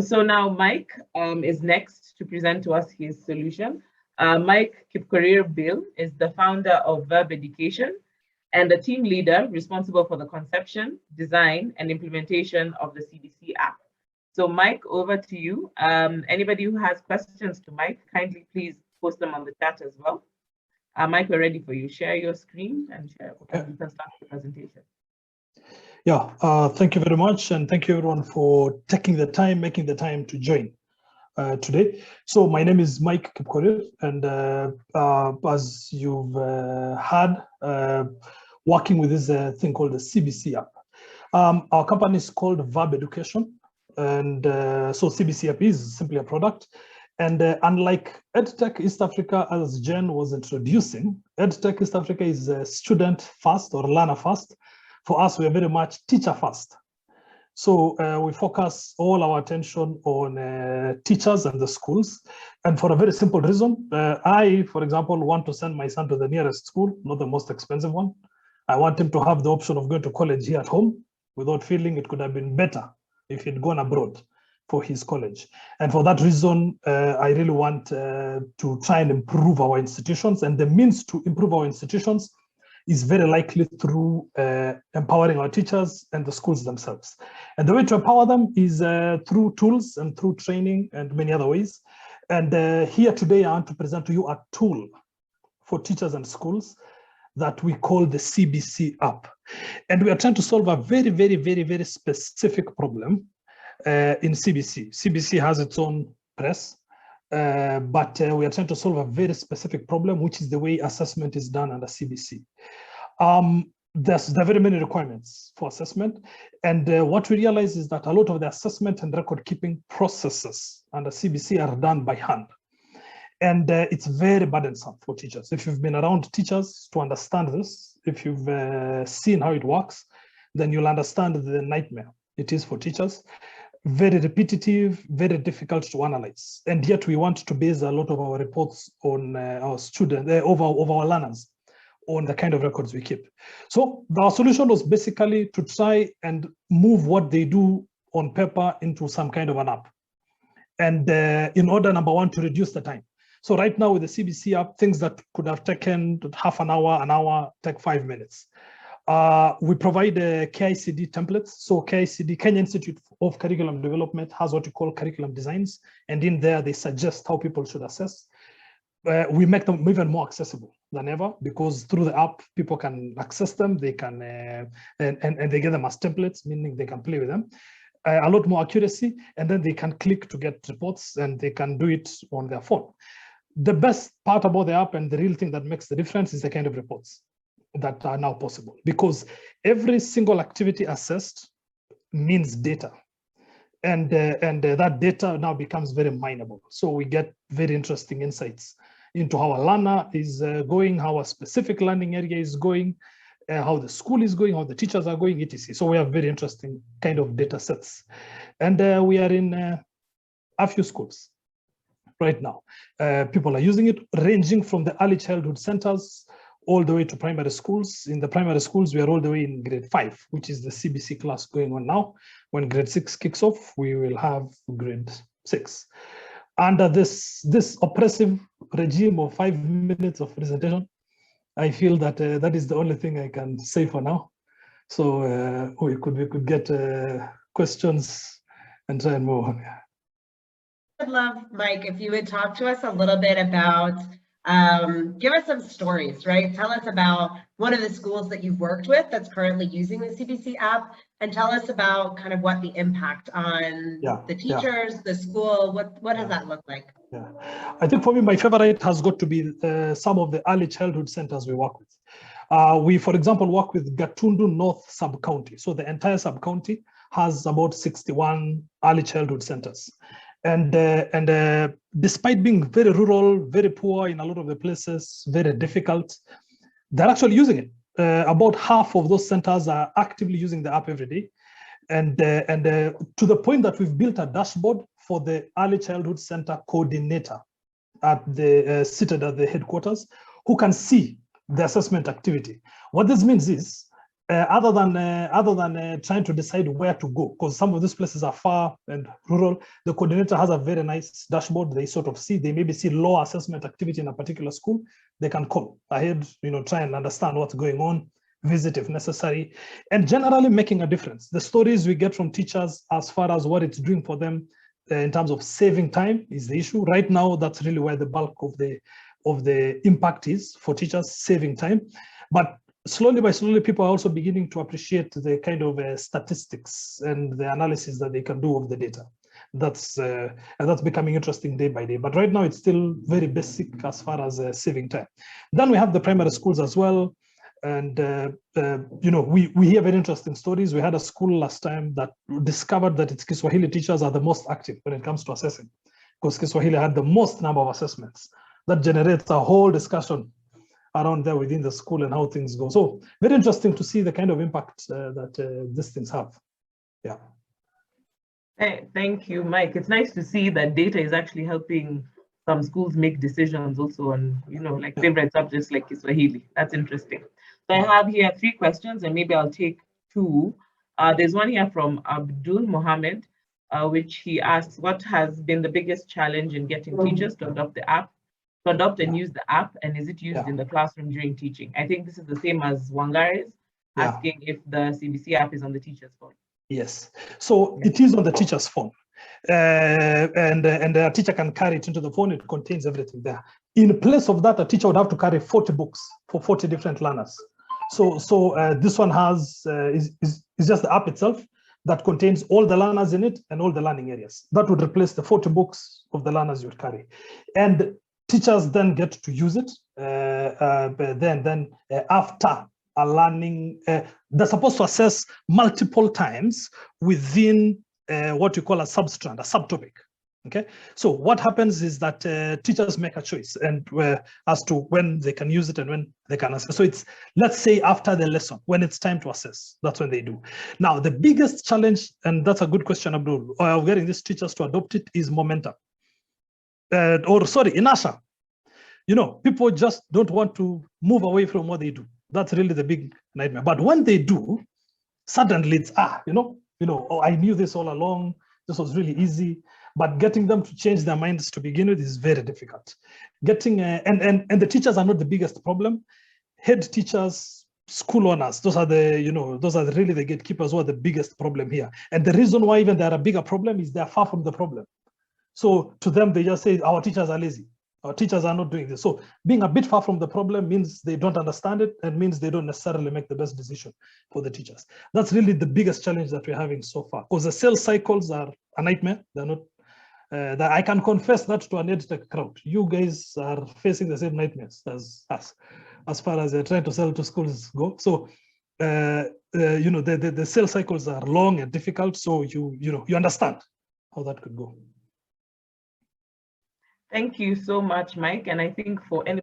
So now Mike is next to present to us his solution. Mike Kipkorir Bill is the founder of Verb Education and a team leader responsible for the conception, design, and implementation of the CBC app. So Mike, over to you. Anybody who has questions to Mike, kindly please post them on the chat as well. Mike, we're ready for you. Share your screen and share. Okay. You can start the presentation. Yeah, thank you very much. And thank you everyone for taking the time, making the time to join today. So my name is Mike Kipkorir, and as you've heard, working with this thing called the CBC app. Our company is called Verb Education, and so CBC app is simply a product. And unlike EdTech East Africa, as Jen was introducing, EdTech East Africa is student first or learner first. For us, we are very much teacher first. So we focus all our attention on teachers and the schools. And for a very simple reason, I, for example, want to send my son to the nearest school, not the most expensive one. I want him to have the option of going to college here at home without feeling it could have been better if he'd gone abroad for his college. And for that reason, I really want to try and improve our institutions, and the means to improve our institutions is very likely through empowering our teachers and the schools themselves. And the way to empower them is through tools and through training and many other ways. And here today, I want to present to you a tool for teachers and schools that we call the CBC app. And we are trying to solve a very, very, very, very specific problem in CBC. CBC has its own press, but we are trying to solve a very specific problem, which is the way assessment is done under CBC. There are very many requirements for assessment. And what we realize is that a lot of the assessment and record keeping processes under CBC are done by hand. And it's very burdensome for teachers. If you've been around teachers to understand this, if you've seen how it works, then you'll understand the nightmare it is for teachers. Very repetitive, very difficult to analyze. And yet we want to base a lot of our reports on our students, of our learners, on the kind of records we keep. So our solution was basically to try and move what they do on paper into some kind of an app. And in order, number one, to reduce the time. So right now with the CBC app, things that could have taken half an hour, take 5 minutes. We provide KICD templates. So KICD, Kenya Institute of Curriculum Development, has what we call curriculum designs. And in there, they suggest how people should assess. We make them even more accessible than ever, because through the app, people can access them. They can, and they get them as templates, meaning they can play with them. A lot more accuracy, and then they can click to get reports, and they can do it on their phone. The best part about the app and the real thing that makes the difference is the kind of reports that are now possible, because every single activity assessed means data, and that data now becomes very mineable. So we get very interesting insights into how a learner is going, how a specific learning area is going, how the school is going, how the teachers are going, etc. So we have very interesting kind of data sets, and we are in a few schools right now. People are using it, ranging from the early childhood centers all the way to primary schools. In the primary schools, we are all the way in grade 5, which is the CBC class going on now. When grade 6 kicks off, we will have grade 6. Under this oppressive regime of 5 minutes of presentation, I feel that that is the only thing I can say for now. So we could get questions and try and move on. I'd love, Mike, if you would talk to us a little bit about, give us some stories, right? Tell us about one of the schools that you've worked with that's currently using the CBC app, and tell us about kind of what the impact on the teachers, the school, what does that look like? Yeah, I think for me, my favorite has got to be some of the early childhood centers we work with. We, for example, work with Gatundu North Sub-County. So the entire sub-county has about 61 early childhood centers. And despite being very rural, very poor in a lot of the places, very difficult, they're actually using it. About half of those centers are actively using the app every day. And to the point that we've built a dashboard for the early childhood center coordinator seated at the headquarters, who can see the assessment activity. What this means is, other than trying to decide where to go, because some of these places are far and rural, the coordinator has a very nice dashboard. They sort of see, they maybe see low assessment activity in a particular school. They can call ahead, try and understand what's going on, visit if necessary, and generally making a difference. The stories we get from teachers as far as what it's doing for them in terms of saving time is the issue. Right now, that's really where the bulk of the impact is for teachers, saving time. But slowly by slowly, people are also beginning to appreciate the kind of statistics and the analysis that they can do of the data. And that's becoming interesting day by day. But right now, it's still very basic as far as saving time. Then we have the primary schools as well. And, we hear very interesting stories. We had a school last time that discovered that its Kiswahili teachers are the most active when it comes to assessing, because Kiswahili had the most number of assessments. That generates a whole discussion around there within the school and how things go. So very interesting to see the kind of impact that these things have. Yeah. Hey, thank you, Mike. It's nice to see that data is actually helping some schools make decisions also on, favorite subjects like Kiswahili. That's interesting. So I have here 3 questions, and maybe I'll take 2. There's one here from Abdul Mohammed, which he asks, what has been the biggest challenge in getting teachers to adopt and use the app, and is it used in the classroom during teaching? I think this is the same as Wangare's asking if the CBC app is on the teacher's phone. Yes, so it is on the teacher's phone. And a teacher can carry it into the phone. It contains everything there. In place of that, a teacher would have to carry 40 books for 40 different learners. So this one is just the app itself that contains all the learners in it and all the learning areas. That would replace the 40 books of the learners you would carry. And teachers then get to use it. After a learning, they're supposed to assess multiple times within what you call a substrand, a subtopic. Okay, so what happens is that teachers make a choice and as to when they can use it and when they can assess. So it's, let's say, after the lesson, when it's time to assess, that's when they do. Now, the biggest challenge, and that's a good question, Abdul, of getting these teachers to adopt it is momentum. Inertia. People just don't want to move away from what they do. That's really the big nightmare. But when they do, suddenly it's, I knew this all along. This was really easy. But getting them to change their minds to begin with is very difficult. Getting and the teachers are not the biggest problem. Head teachers, school owners, those are really the gatekeepers who are the biggest problem here. And the reason why even they're a bigger problem is they're far from the problem. So to them, they just say our teachers are lazy. Our teachers are not doing this. So being a bit far from the problem means they don't understand it and means they don't necessarily make the best decision for the teachers. That's really the biggest challenge that we're having so far, because the sales cycles are a nightmare. They're not, I can confess that to an EdTech crowd. You guys are facing the same nightmares as us, as far as they're trying to sell to schools go. So, the sales cycles are long and difficult. So you understand how that could go. Thank you so much, Mike. And I think for any